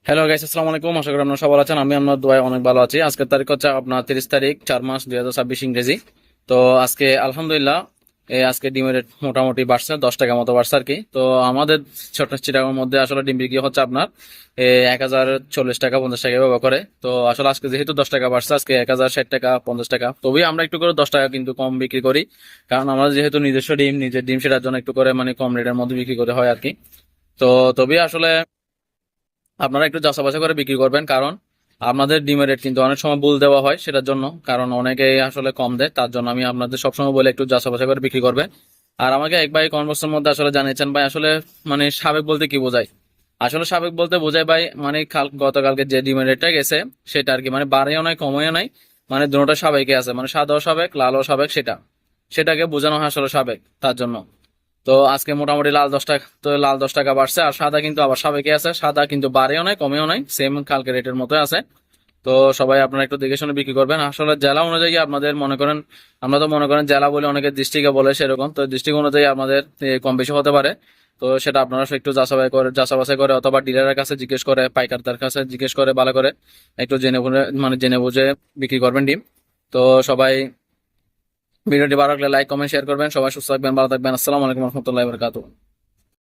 Hello guys, আসসালামু আলাইকুম। আশা করি আপনারা সবাই আছেন। আমি আপনার দোয়ায় অনেক ভালো আছি। আজকের তারিখ হচ্ছে আপনার 30 তারিখ 4 মাস 2026 ইংরেজি। তো আজকে আলহামদুলিল্লাহ আজকে ডিমের রেট মোটামুটি বাড়ছে, 10 টাকা মতো বাড়ছে আর কি। তো আমাদের ছোট চিটাগাংয়ের মধ্যে আসলে ডিম বিক্রি হচ্ছে আপনার 1040 টাকা 50 টাকা ব্যবহার করে। তো আসলে আজকে যেহেতু 10 টাকা বাড়ছে, আজকে 1060 টাকা 50 টাকা। তবে আমরা একটু করে 10 টাকা কিন্তু কম বিক্রি করি, কারণ আমাদের যেহেতু নিজস্ব ডিম, নিজের ডিম, সেটার জন্য একটু করে মানে কম রেটের মধ্যে বিক্রি করে হয় আর কি। তো তবে আসলে আপনারা একটু যাচাই বাছাই করে বিক্রি করবেন, কারণ আপনাদের ডিমের রেট কিন্তু অনেক সময় ভুল দেওয়া হয় সেটার জন্য, কারণ অনেকেই আসলে কম দেয়। তার জন্য আমি আপনাদের সবসময় বলে একটু যাচাই বাছাই করে বিক্রি করবেন। আর আমাকে এক ভাই কনভার্সের মধ্যে আসলে জানিয়েছেন, ভাই আসলে মানে সাবেক বলতে কি বোঝায়। আসলে সাবেক বলতে বোঝায় ভাই মানে গতকালকে যে ডিমের রেটটা গেছে সেটা আর কি, মানে বাড়েও নাই কমেও নাই, মানে দুটোটা সাবেকে আছে, মানে সাদাও সাবেক লালও সাবেক, সেটাকে বোঝানো হয় আসলে সাবেক, তার জন্য। তো আজকে মোটামুটি লাল 10 টাকা বাড়ছে, আর সাদা কিন্তু আবার সাবেকে আছে, সাদা কিন্তু বাড়েও নাই কমেও নাই, সেম কালকে রেটের মতো আছে। তো সবাই আপনারা একটু দেখে শুনে বিক্রি করবেন। আসলে জেলা অনুযায়ী আপনাদের মনে করেন, আমরা তো মনে করেন জেলা বলে অনেকে ডিস্ট্রিক্টে বলে, সেরকম তো ডিস্ট্রিক্ট অনুযায়ী আপনাদের কম বেশি হতে পারে। তো সেটা আপনারা একটু যাচাই বাছাই করে অথবা ডিলারের কাছে জিজ্ঞেস করে, পাইকারদের কাছে জিজ্ঞেস করে ভালো করে একটু জেনে বুঝে বিক্রি করবেন ডিম। তো সবাই ভিডিওটি ভালো লাগলে লাইক কমেন্ট শেয়ার করবেন। সবাই সুস্থ থাকবেন, ভালো থাকবেন। আসসালামু আলাইকুম রহমতুল্লাহ বরকাত।